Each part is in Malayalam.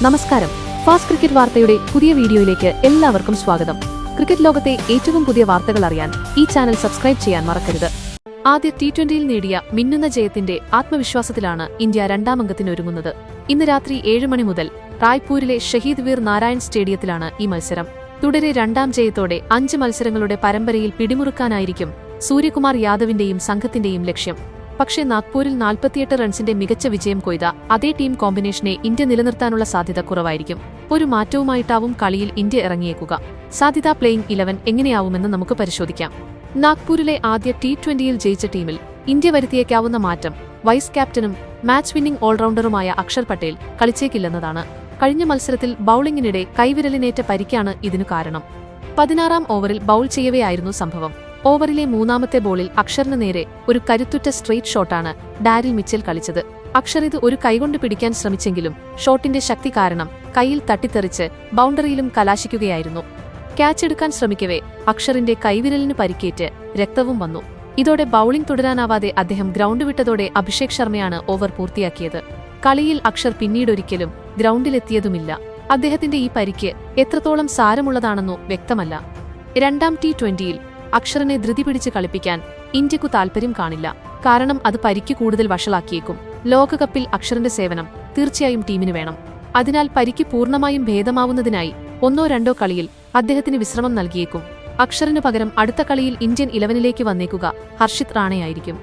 നമസ്കാരം. ഫാസ്റ്റ് ക്രിക്കറ്റ് വാർത്തയുടെ പുതിയ വീഡിയോയിലേക്ക് എല്ലാവർക്കും സ്വാഗതം. ക്രിക്കറ്റ് ലോകത്തെ ഏറ്റവും പുതിയ വാർത്തകൾ അറിയാൻ ഈ ചാനൽ സബ്സ്ക്രൈബ് ചെയ്യാൻ മറക്കരുത്. ആദ്യ T20യിൽ നേടിയ മിന്നുന്ന ജയത്തിന്റെ ആത്മവിശ്വാസത്തിലാണ് ഇന്ത്യ രണ്ടാം അംഗത്തിനൊരുങ്ങുന്നത്. ഇന്ന് രാത്രി 7 മണി മുതൽ റായ്പൂരിലെ ഷഹീദ് വീർ നാരായൺ സ്റ്റേഡിയത്തിലാണ് ഈ മത്സരം. തുടരെ രണ്ടാം ജയത്തോടെ 5 മത്സരങ്ങളുടെ പരമ്പരയിൽ പിടിമുറുക്കാനായിരിക്കും സൂര്യകുമാർ യാദവിന്റെയും സംഘത്തിന്റെയും ലക്ഷ്യം. പക്ഷേ നാഗ്പൂരിൽ 48 റൺസിന്റെ മികച്ച വിജയം കൊയ്ത അതേ ടീം കോമ്പിനേഷനെ ഇന്ത്യ നിലനിർത്താനുള്ള സാധ്യത കുറവായിരിക്കും. ഒരു മാറ്റവുമായിട്ടാവും കളിയിൽ ഇന്ത്യ ഇറങ്ങിയേക്കുക. സാധ്യതാ പ്ലേയിംഗ് 11 എങ്ങനെയാവുമെന്ന് നമുക്ക് പരിശോധിക്കാം. നാഗ്പൂരിലെ ആദ്യ T20യിൽ ജയിച്ച ടീമിൽ ഇന്ത്യ വരുത്തിയേക്കാവുന്ന മാറ്റം വൈസ് ക്യാപ്റ്റനും മാച്ച് വിന്നിംഗ് ഓൾറൗണ്ടറുമായ അക്ഷർ പട്ടേൽ കളിച്ചേക്കില്ലെന്നതാണ്. കഴിഞ്ഞ മത്സരത്തിൽ ബൌളിംഗിനിടെ കൈവിരലിനേറ്റ പരിക്കാണ് ഇതിനു കാരണം. 16ാം ഓവറിൽ ബൌൾ ചെയ്യവെയായിരുന്നു സംഭവം. ഓവറിലെ മൂന്നാമത്തെ ബോളിൽ അക്ഷറിന് നേരെ ഒരു കരുത്തുറ്റ സ്ട്രെയിറ്റ് ഷോട്ടാണ് ഡാരിൽ മിച്ചൽ കളിച്ചത്. അക്ഷർ ഇത് ഒരു കൈകൊണ്ട് പിടിക്കാൻ ശ്രമിച്ചെങ്കിലും ഷോട്ടിന്റെ ശക്തി കാരണം കൈയിൽ തട്ടിത്തെറിച്ച് ബൗണ്ടറിയിലും കലാശിക്കുകയായിരുന്നു. ക്യാച്ച് എടുക്കാൻ ശ്രമിക്കവേ അക്ഷറിന്റെ കൈവിരലിന് പരിക്കേറ്റ് രക്തവും വന്നു. ഇതോടെ ബൌളിംഗ് തുടരാനാവാതെ അദ്ദേഹം ഗ്രൗണ്ട് വിട്ടതോടെ അഭിഷേക് ശർമ്മയാണ് ഓവർ പൂർത്തിയാക്കിയത്. കളിയിൽ അക്ഷർ പിന്നീടൊരിക്കലും ഗ്രൗണ്ടിലെത്തിയതുമില്ല. അദ്ദേഹത്തിന്റെ ഈ പരിക്ക് എത്രത്തോളം സാരമുള്ളതാണെന്നു വ്യക്തമല്ല. രണ്ടാം T20യിൽ അക്ഷറിനെ ധൃതി പിടിച്ച് കളിപ്പിക്കാൻ ഇന്ത്യക്കു താൽപര്യം കാണില്ല. കാരണം അത് പരിക്ക് കൂടുതൽ വഷളാക്കിയേക്കും. ലോകകപ്പിൽ അക്ഷറിന്റെ സേവനം തീർച്ചയായും ടീമിന് വേണം. അതിനാൽ പരിക്ക് പൂർണ്ണമായും ഭേദമാവുന്നതിനായി 1-2 കളിയിൽ അദ്ദേഹത്തിന് വിശ്രമം നൽകിയേക്കും. അക്ഷറിനു പകരം അടുത്ത കളിയിൽ ഇന്ത്യൻ 11ലേക്ക് വന്നേക്കുക ഹർഷിത് റാണയായിരിക്കും.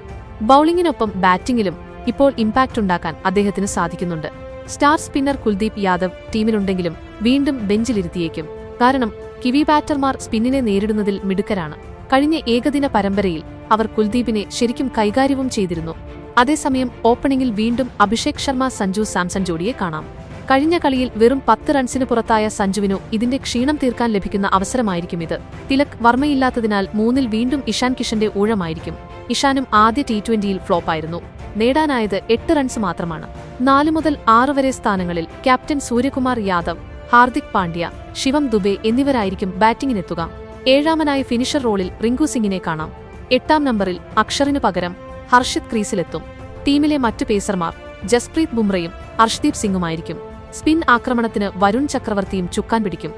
ബൌളിംഗിനൊപ്പം ബാറ്റിംഗിലും ഇപ്പോൾ ഇമ്പാക്ട് ഉണ്ടാക്കാൻ അദ്ദേഹത്തിന് സാധിക്കുന്നുണ്ട്. സ്റ്റാർ സ്പിന്നർ കുൽദീപ് യാദവ് ടീമിലുണ്ടെങ്കിലും വീണ്ടും ബെഞ്ചിലിരുത്തിയേക്കും. കാരണം കിവി ബാറ്റർമാർ സ്പിന്നിനെ നേരിടുന്നതിൽ മിടുക്കരാണ്. കഴിഞ്ഞ ഏകദിന പരമ്പരയിൽ അവർ കുൽദീപിനെ ശരിക്കും കൈകാര്യവും ചെയ്തിരുന്നു. അതേസമയം ഓപ്പണിംഗിൽ വീണ്ടും അഭിഷേക് ശർമ്മ സഞ്ജു സാംസൺ ജോഡിയെ കാണാം. കഴിഞ്ഞ കളിയിൽ വെറും 10 റൺസിന് പുറത്തായ സഞ്ജുവിനു ഇതിന്റെ ക്ഷീണം തീർക്കാൻ ലഭിക്കുന്ന അവസരമായിരിക്കും ഇത്. തിലക് വർമ്മയില്ലാത്തതിനാൽ 3-ൽ വീണ്ടും ഇഷാൻ കിഷന്റെ ഊഴമായിരിക്കും. ഇഷാനും ആദ്യ T20യിൽ ഫ്ലോപ്പായിരുന്നു. നേടാനായത് 8 റൺസ് മാത്രമാണ്. 4 മുതൽ 6 വരെ സ്ഥാനങ്ങളിൽ ക്യാപ്റ്റൻ സൂര്യകുമാർ യാദവ്, ഹാർദിക് പാണ്ഡ്യ, ശിവം ദുബെ എന്നിവരായിരിക്കും ബാറ്റിംഗിനെത്തുക. 7ാമനായി ഫിനിഷർ റോളിൽ റിങ്കു സിംഗിനെ കാണാം. 8ാം നമ്പറിൽ അക്ഷറിനു പകരം ഹർഷിത് ക്രീസിലെത്തും. ടീമിലെ മറ്റ് പേസർമാർ ജസ്പ്രീത് ബുംറയും അർഷ്ദീപ് സിംഗുമായിരിക്കും. സ്പിൻ ആക്രമണത്തിന് വരുൺ ചക്രവർത്തിയും ചുക്കാൻ പിടിക്കും.